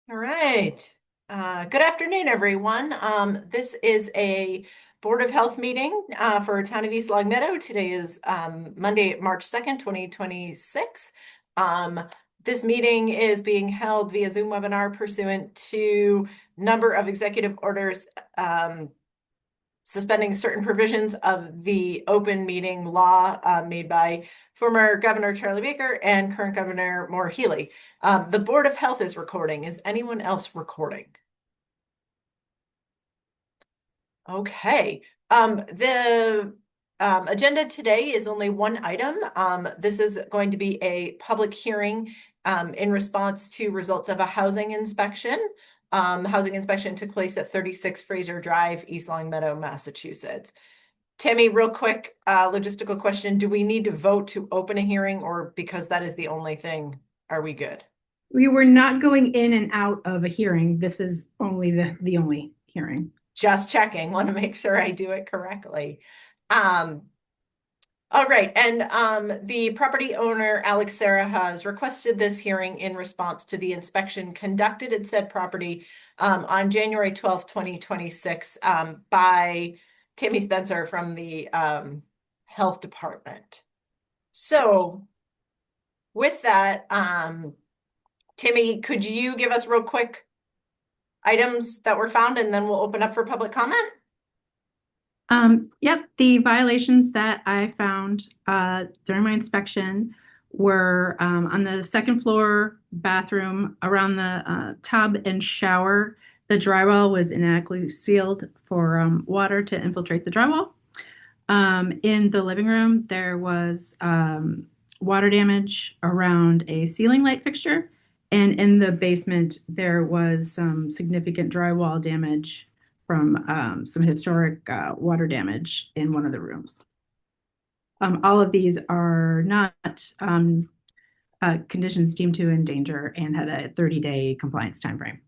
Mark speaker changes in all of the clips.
Speaker 1: All right. Good afternoon, everyone. This is a Board of Health meeting for Town of East Long Meadow. Today is Monday, March 2nd, 2026. Um, this meeting is being held via Zoom webinar pursuant to number of executive orders suspending certain provisions of the open meeting law made by former Governor Charlie Baker and current Governor Maura Healey. The Board of Health is recording. Is anyone else recording? Okay. The agenda today is only one item. This is going to be a public hearing in response to results of a housing inspection. The housing inspection took place at 36 Fraser Drive, East Longmeadow, Massachusetts. Tammy, real quick, logistical question. Do we need to vote to open a hearing, or because that is the only thing, are we good?
Speaker 2: We were not going in and out of a hearing. This is only the only hearing.
Speaker 1: Just checking. Want to make sure I do it correctly. Um, all right, and the property owner, Alex Sarah, has requested this hearing in response to the inspection conducted at said property on January 12th, 2026 by Tammy Spencer from the Health Department. So with that, Timmy, could you give us real quick items that were found, and then we'll open up for public comment?
Speaker 2: Yep, the violations that I found during my inspection were on the second floor bathroom around the tub and shower. The drywall was inadequately sealed for water to infiltrate the drywall. In the living room, there was water damage around a ceiling light fixture. And in the basement, there was some significant drywall damage from some historic water damage in one of the rooms. All of these are not conditions deemed to endanger and had a 30-day compliance timeframe.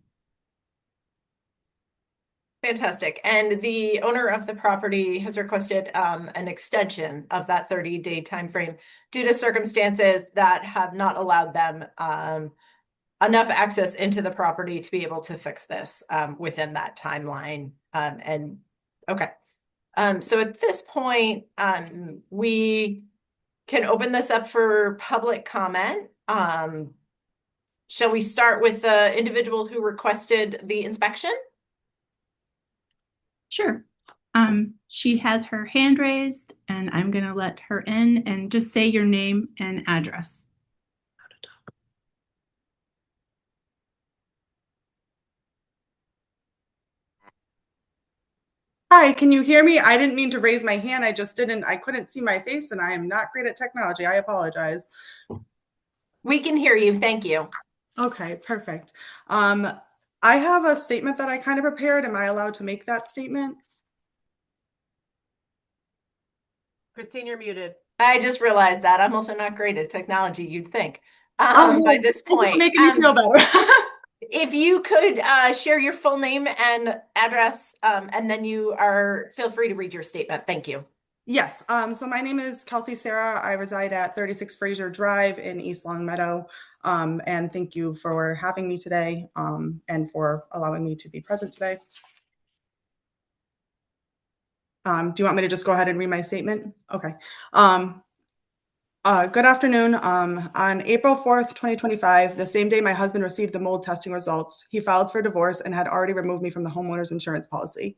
Speaker 1: Fantastic. And the owner of the property has requested an extension of that 30-day timeframe due to circumstances that have not allowed them enough access into the property to be able to fix this within that timeline. And okay. So at this point, we can open this up for public comment. Shall we start with the individual who requested the inspection?
Speaker 2: Sure. She has her hand raised, and I'm going to let her in and just say your name and address.
Speaker 3: Hi, can you hear me? I didn't mean to raise my hand. I couldn't see my face and I am not great at technology. I apologize.
Speaker 1: We can hear you. Thank you.
Speaker 3: Okay, perfect. I have a statement that I kind of prepared. Am I allowed to make that statement?
Speaker 1: Christine, you're muted. I just realized that. I'm also not great at technology, you'd think,
Speaker 3: Oh,
Speaker 1: by this
Speaker 3: thank you for
Speaker 1: point.
Speaker 3: making me feel better.
Speaker 1: If you could share your full name and address, and then feel free to read your statement. Thank you.
Speaker 3: Yes. So my name is Kelsey Sarah. I reside at 36 Fraser Drive in East Longmeadow. And thank you for having me today and for allowing me to be present today. Do you want me to just go ahead and read my statement? Okay. Good afternoon. On April 4th, 2025, the same day my husband received the mold testing results, he filed for divorce and had already removed me from the homeowner's insurance policy.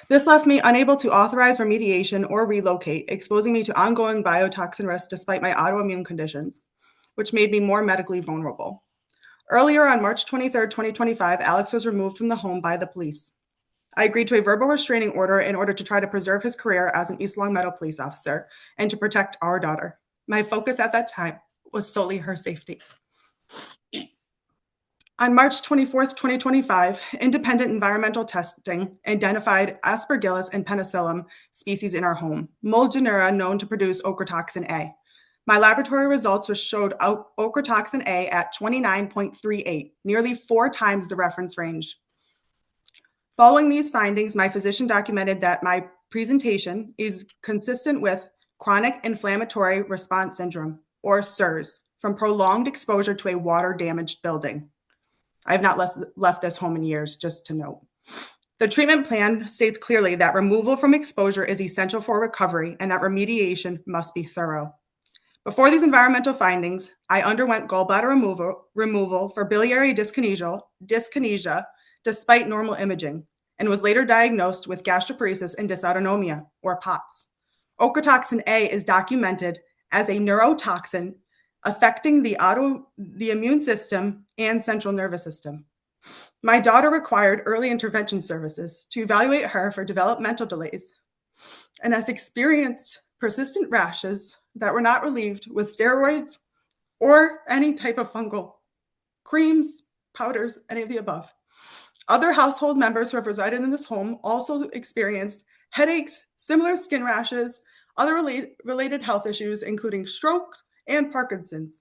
Speaker 3: This left me unable to authorize remediation or relocate, exposing me to ongoing biotoxin risk despite my autoimmune conditions, which made me more medically vulnerable. Earlier on March 23rd, 2025, Alex was removed from the home by the police. I agreed to a verbal restraining order in order to try to preserve his career as an East Longmeadow police officer and to protect our daughter. My focus at that time was solely her safety. On March 24th, 2025, independent environmental testing identified Aspergillus and penicillium species in our home, mold genera known to produce ochratoxin A. My laboratory results showed ochratoxin A at 29.38, nearly 4 times the reference range. Following these findings, my physician documented that my presentation is consistent with chronic inflammatory response syndrome, or CIRS, from prolonged exposure to a water-damaged building. I have not left this home in years, just to note. The treatment plan states clearly that removal from exposure is essential for recovery and that remediation must be thorough. Before these environmental findings, I underwent gallbladder removal for biliary dyskinesia despite normal imaging, and was later diagnosed with gastroparesis and dysautonomia, or POTS. Ochratoxin A is documented as a neurotoxin affecting the immune system and central nervous system. My daughter required early intervention services to evaluate her for developmental delays and has experienced persistent rashes that were not relieved with steroids or any type of fungal creams, powders, any of the above. Other household members who have resided in this home also experienced headaches, similar skin rashes, other related health issues, including strokes and Parkinson's.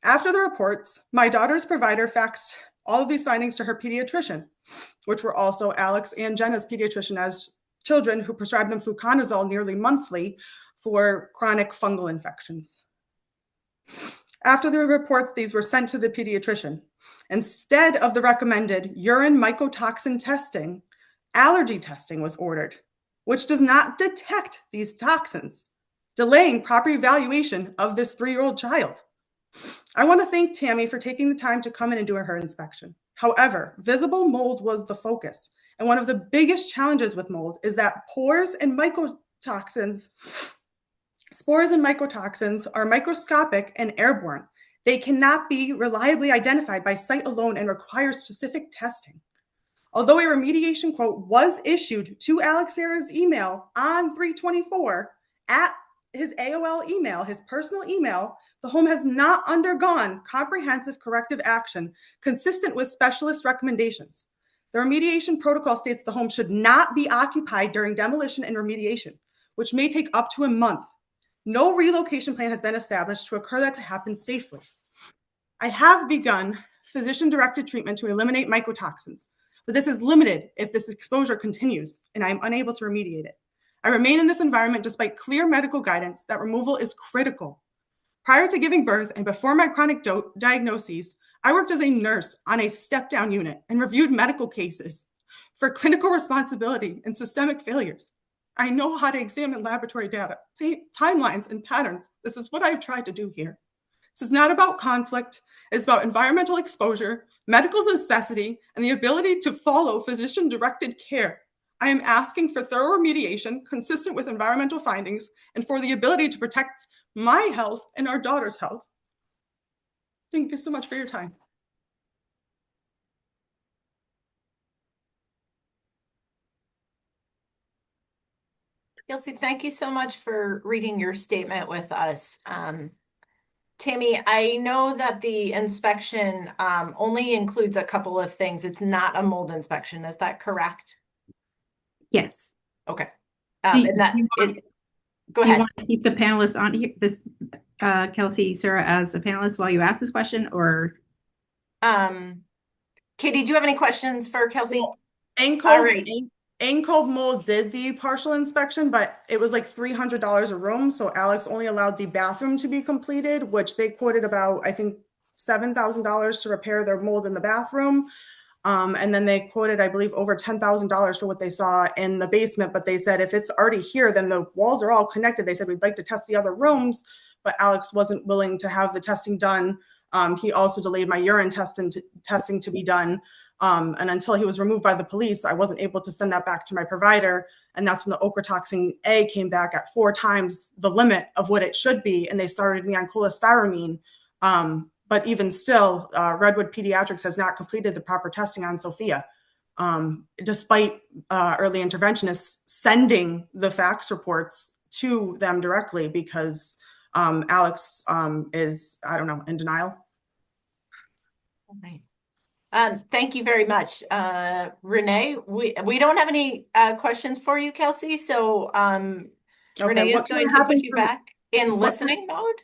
Speaker 3: After the reports, my daughter's provider faxed all of these findings to her pediatrician, which were also Alex and Jenna's pediatrician, as children who prescribed them fluconazole nearly monthly for chronic fungal infections. After the reports, these were sent to the pediatrician. Instead of the recommended urine mycotoxin testing, allergy testing was ordered, which does not detect these toxins, delaying proper evaluation of this 3-year-old child. I want to thank Tammy for taking the time to come in and do her inspection. However, visible mold was the focus. And one of the biggest challenges with mold is that spores and mycotoxins are microscopic and airborne. They cannot be reliably identified by sight alone and require specific testing. Although a remediation quote was issued to Alex Serra's email on 3/24 at his AOL email, his personal email, the home has not undergone comprehensive corrective action consistent with specialist recommendations. The remediation protocol states the home should not be occupied during demolition and remediation, which may take up to a month. No relocation plan has been established to occur that to happen safely. I have begun physician-directed treatment to eliminate mycotoxins, but this is limited if this exposure continues and I am unable to remediate it. I remain in this environment despite clear medical guidance that removal is critical. Prior to giving birth and before my chronic diagnoses, I worked as a nurse on a step-down unit and reviewed medical cases for clinical responsibility and systemic failures. I know how to examine laboratory data, timelines, and patterns. This is what I've tried to do here. This is not about conflict. It's about environmental exposure, medical necessity, and the ability to follow physician-directed care. I am asking for thorough remediation consistent with environmental findings and for the ability to protect my health and our daughter's health. Thank you so much for your time.
Speaker 1: Kelsey, thank you so much for reading your statement with us. Tammy, I know that the inspection only includes a couple of things. It's not a mold inspection. Is that correct?
Speaker 2: Yes.
Speaker 1: Okay.
Speaker 2: Do you
Speaker 1: Go ahead.
Speaker 2: want to keep the panelists on here, Kelsey Serra, as a panelist while you ask this question, or?
Speaker 1: Katie, do you have any questions for Kelsey?
Speaker 3: Well, Ancol Mold did the partial inspection, but it was like $300 a room. So Alex only allowed the bathroom to be completed, which they quoted about, I think, $7,000 to repair their mold in the bathroom. And then they quoted, I believe, over $10,000 for what they saw in the basement. But they said, if it's already here, then the walls are all connected. They said, we'd like to test the other rooms, but Alex wasn't willing to have the testing done. He also delayed my urine testing to be done. And until he was removed by the police, I wasn't able to send that back to my provider. And that's when the ochratoxin A came back at 4 times the limit of what it should be. And they started me on cholestyramine. But even still, Redwood Pediatrics has not completed the proper testing on Sophia, despite early interventionists sending the fax reports to them directly because Alex is, I don't know, in denial.
Speaker 1: All right. Thank you very much. Renee, we don't have any questions for you, Kelsey. So Renee is going to put you back in listening mode.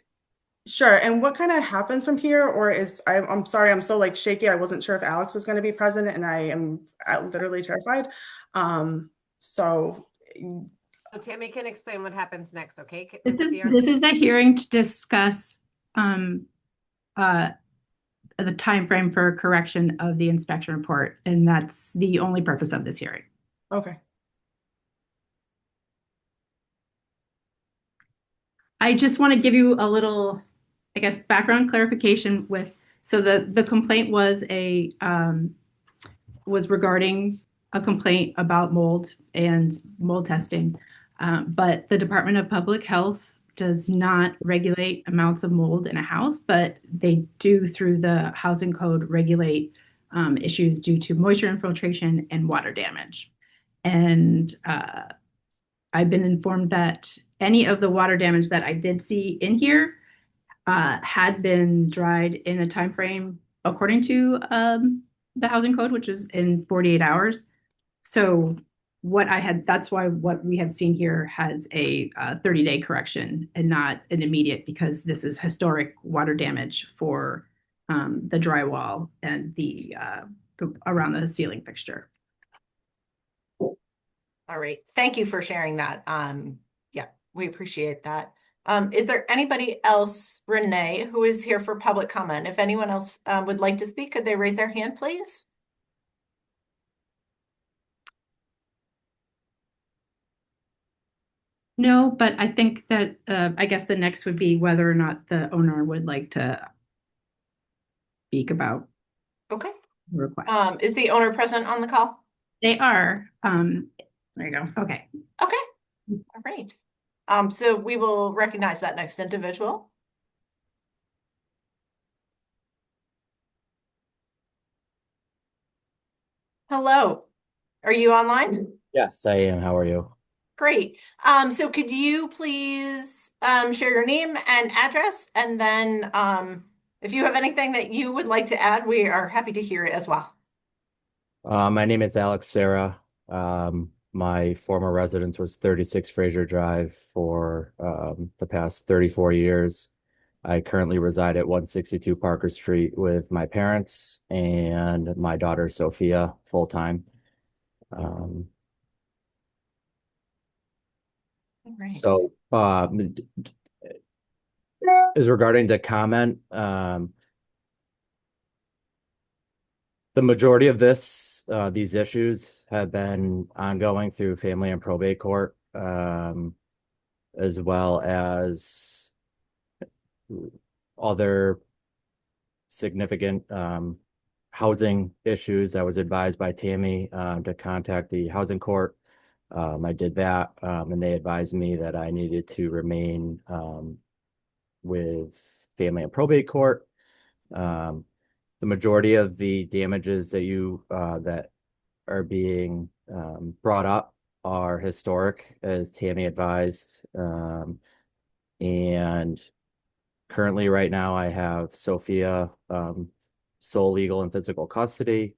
Speaker 3: Sure. And what kind of happens from here? Or I'm sorry, I'm so like shaky. I wasn't sure if Alex was going to be present and I am literally terrified. So
Speaker 4: Tammy can explain what happens next. Okay.
Speaker 2: This is a hearing to discuss the time frame for correction of the inspection report, and that's the only purpose of this hearing.
Speaker 3: Okay.
Speaker 2: I just want to give you a little, I guess, background clarification with, so the complaint was was regarding a complaint about mold and mold testing. But the Department of Public Health does not regulate amounts of mold in a house, but they do through the housing code regulate issues due to moisture infiltration and water damage. And I've been informed that any of the water damage that I did see in here had been dried in a time frame according to the housing code, which is in 48 hours. So that's why what we have seen here has a 30-day correction and not an immediate, because this is historic water damage for the drywall and the around the ceiling fixture.
Speaker 1: All right. Thank you for sharing that. Yeah, we appreciate that. Is there anybody else, Renee, who is here for public comment? If anyone else would like to speak, could they raise their hand, please?
Speaker 2: No, but I think that I guess the next would be whether or not the owner would like to speak about
Speaker 1: Okay.
Speaker 2: the request.
Speaker 1: Is the owner present on the call?
Speaker 2: They are. There you go. Okay.
Speaker 1: Okay. All right. So we will recognize that next individual. Hello. Are you online?
Speaker 5: Yes, I am. How are you?
Speaker 1: Great. So could you please share your name and address, and then if you have anything that you would like to add, we are happy to hear it as well.
Speaker 5: My name is Alex Sarah. My former residence was 36 Fraser Drive for the past 34 years. I currently reside at 162 Parker Street with my parents and my daughter Sophia full-time.
Speaker 1: All right.
Speaker 5: So is regarding the comment, the majority of these issues have been ongoing through family and probate court, as well as other significant housing issues. I was advised by Tammy to contact the housing court. I did that, and they advised me that I needed to remain with family and probate court. The majority of the damages that are being brought up are historic, as Tammy advised. And currently, right now, I have Sophia sole legal and physical custody.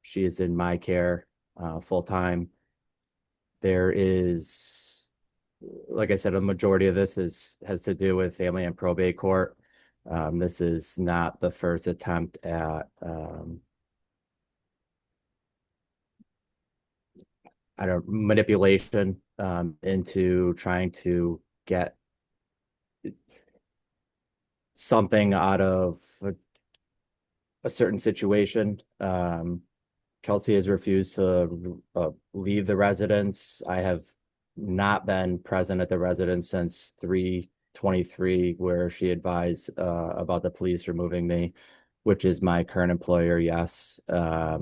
Speaker 5: She is in my care full-time. There is, like I said, a majority of this has to do with family and probate court. This is not the first attempt at manipulation into trying to get something out of a certain situation. Kelsey has refused to leave the residence. I have not been present at the residence since 3/23, where she advised about the police removing me, which is my current employer. Yes. I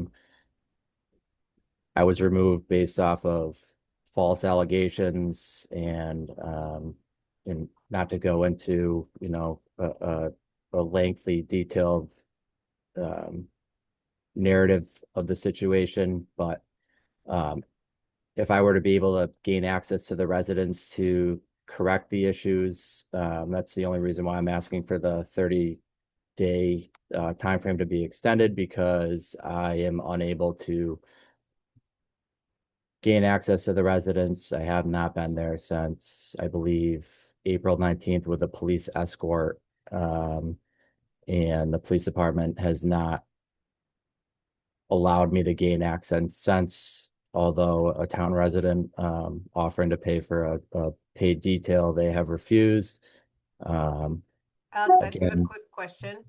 Speaker 5: was removed based off of false allegations, and not to go into, a lengthy, detailed narrative of the situation, but if I were to be able to gain access to the residence to correct the issues, that's the only reason why I'm asking for the 30-day timeframe to be extended, because I am unable to gain access to the residence. I have not been there since, I believe, April 19th with a police escort, and the police department has not allowed me to gain access since, although a town resident offering to pay for a paid detail, they have refused.
Speaker 4: Alex, I just have a
Speaker 5: Again.
Speaker 4: quick question.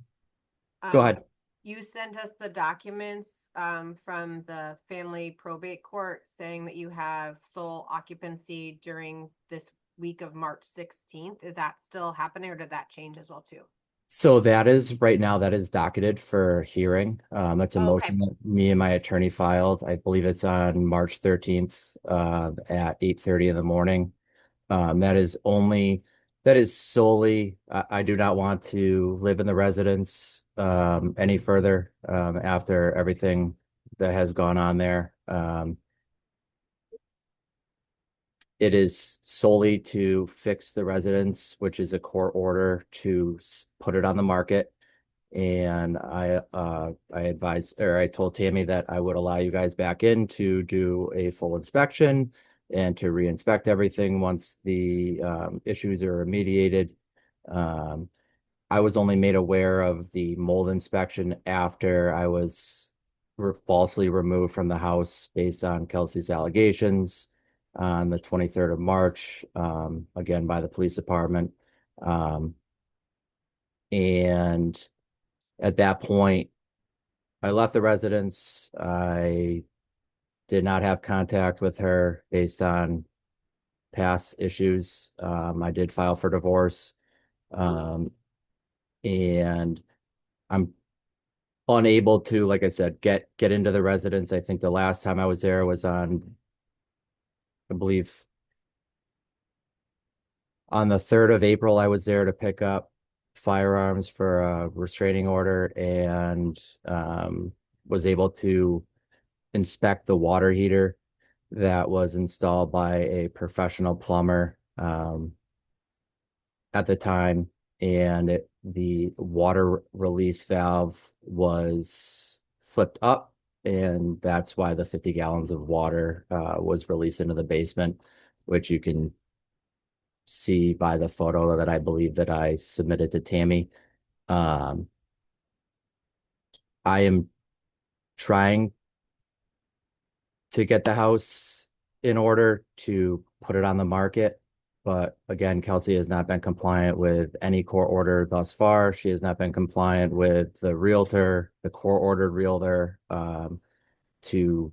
Speaker 5: Go
Speaker 4: Um,
Speaker 5: ahead.
Speaker 4: You sent us the documents from the family probate court saying that you have sole occupancy during this week of March 16th. Is that still happening or did that change as well too?
Speaker 5: So that is right now that is docketed for hearing. That's a
Speaker 4: Oh, okay.
Speaker 5: motion that me and my attorney filed. I believe it's on March 13th at 8:30 in the morning. That is only that is solely I do not want to live in the residence any further after everything that has gone on there. It is solely to fix the residence, which is a court order to put it on the market. And I advised or I told Tammy that I would allow you guys back in to do a full inspection and to re-inspect everything once the issues are remediated. Um, I was only made aware of the mold inspection after I was falsely removed from the house based on Kelsey's allegations on the 23rd of March, again by the police department. Um, and at that point, I left the residence. I did not have contact with her based on past issues. I did file for divorce. Um, and I'm unable to, like I said, get into the residence. I think the last time I was there was on, I believe, on the 3rd of April. I was there to pick up firearms for a restraining order and was able to inspect the water heater that was installed by a professional plumber at the time, and the water release valve was flipped up, and that's why the 50 gallons of water was released into the basement, which you can see by the photo that I believe that I submitted to Tammy. Um, I am trying to get the house in order to put it on the market. But again, Kelsey has not been compliant with any court order thus far. She has not been compliant with the realtor, the court ordered realtor, to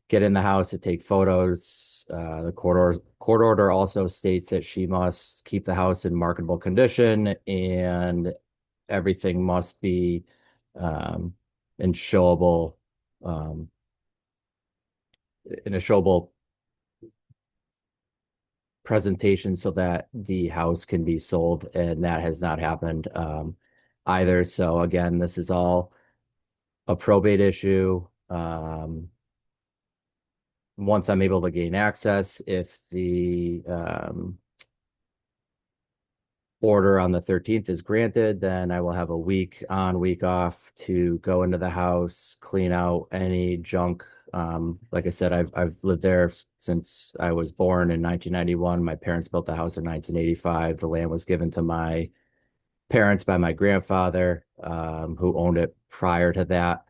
Speaker 5: get in the house to take photos. The court order also states that she must keep the house in marketable condition and everything must be in showable um, in a showable presentation so that the house can be sold, and that has not happened either. So again, this is all a probate issue. Once I'm able to gain access, if the order on the 13th is granted, then I will have a week on, week off to go into the house, clean out any junk. Like I said, I've lived there since I was born in 1991. My parents built the house in 1985. The land was given to my parents by my grandfather, who owned it prior to that,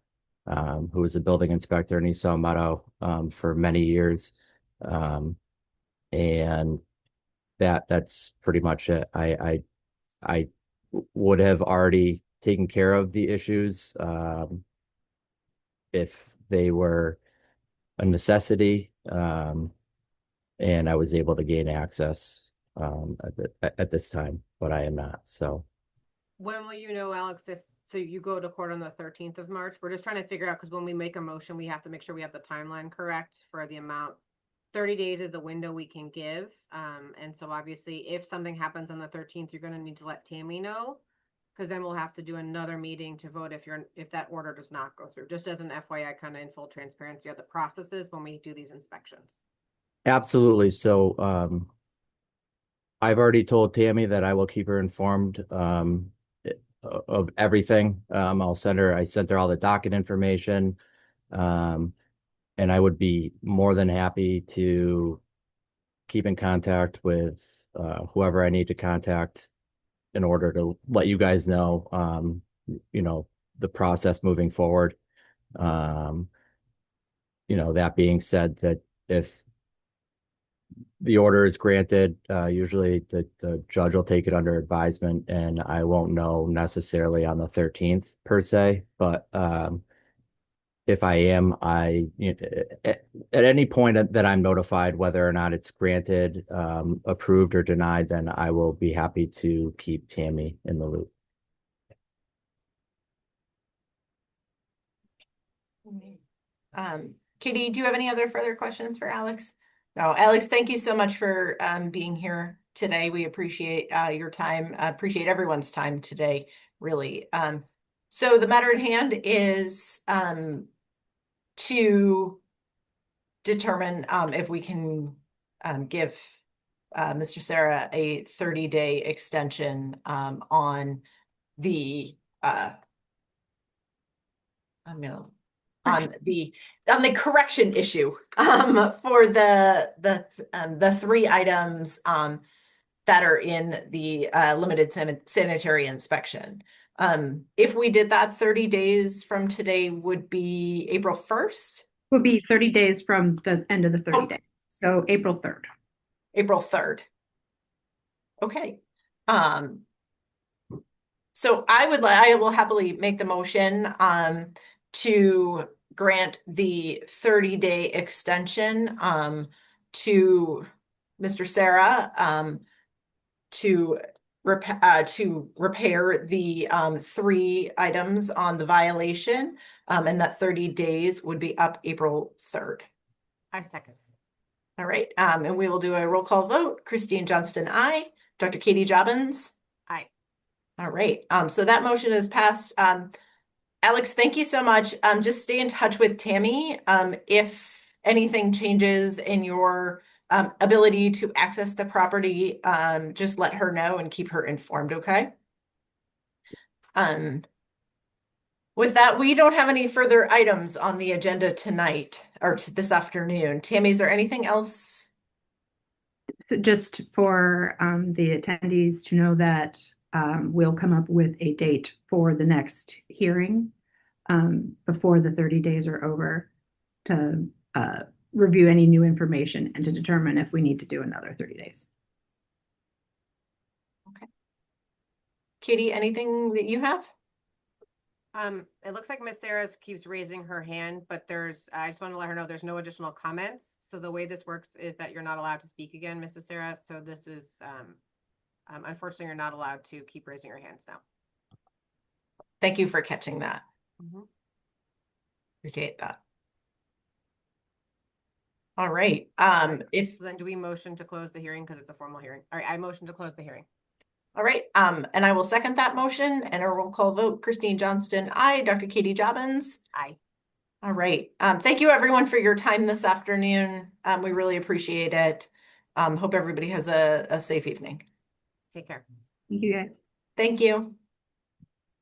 Speaker 5: who was a building inspector in East Meadow for many years. And that's pretty much it. I would have already taken care of the issues if they were a necessity, and I was able to gain access at this time, but I am not. So
Speaker 4: When will you know, Alex, if so you go to court on the 13th of March? We're just trying to figure out because when we make a motion, we have to make sure we have the timeline correct for the amount. 30 days is the window we can give. And so obviously if something happens on the 13th, you're gonna need to let Tammy know. Because then we'll have to do another meeting to vote if that order does not go through, just as an FYI, kind of in full transparency of the processes when we do these inspections.
Speaker 5: absolutely. So I've already told Tammy that I will keep her informed of everything. I sent her all the docket information. And I would be more than happy to keep in contact with whoever I need to contact in order to let you guys know, the process moving forward. That being said, that if the order is granted, usually the judge will take it under advisement, and I won't know necessarily on the 13th per se, but if I am, at any point that I'm notified whether or not it's granted, approved or denied, then I will be happy to keep Tammy in the loop.
Speaker 1: Katie, do you have any other further questions for Alex? No, Alex, thank you so much for being here today. We appreciate your time, appreciate everyone's time today, really. So the matter at hand is to determine if we can give Mr. Sarah a 30-day extension on the on the correction issue for the 3 items that are in the limited sanitary inspection. If we did that, 30 days from today would be April 1st.
Speaker 2: Would be 30 days from the end of the 30
Speaker 1: Oh.
Speaker 2: days. So April 3rd.
Speaker 1: April 3rd. Okay. So I will happily make the motion to grant the 30-day extension to Mr. Sarah to repair the 3 items on the violation, and that 30 days would be up April 3rd.
Speaker 4: I second.
Speaker 1: All right, and we will do a roll call vote. Christine Johnston, aye. Dr. Katie Jobbins?
Speaker 4: Aye.
Speaker 1: All right, so that motion is passed. Alex, thank you so much. Just stay in touch with Tammy. If anything changes in your ability to access the property, just let her know and keep her informed, okay? With that, we don't have any further items on the agenda tonight or this afternoon. Tammy, is there anything else?
Speaker 2: So just for the attendees to know that we'll come up with a date for the next hearing before the 30 days are over to review any new information and to determine if we need to do another 30 days.
Speaker 1: Okay. Katie, anything that you have?
Speaker 4: It looks like Miss Sarah keeps raising her hand, but I just want to let her know there's no additional comments. So the way this works is that you're not allowed to speak again, Mrs. Sarah. So this is, unfortunately, you're not allowed to keep raising your hands now.
Speaker 1: Thank you for catching that.
Speaker 4: Mm-hmm.
Speaker 1: Appreciate that. All right.
Speaker 4: So then do we motion to close the hearing because it's a formal hearing? All right, I motion to close the hearing.
Speaker 1: All right. And I will second that motion and a roll call vote. Christine Johnston, aye. Dr. Katie Jobbins?
Speaker 4: Aye.
Speaker 1: All right. Thank you everyone for your time this afternoon. We really appreciate it. Hope everybody has a safe evening.
Speaker 4: Take care.
Speaker 2: Thank you, guys.
Speaker 1: Thank you.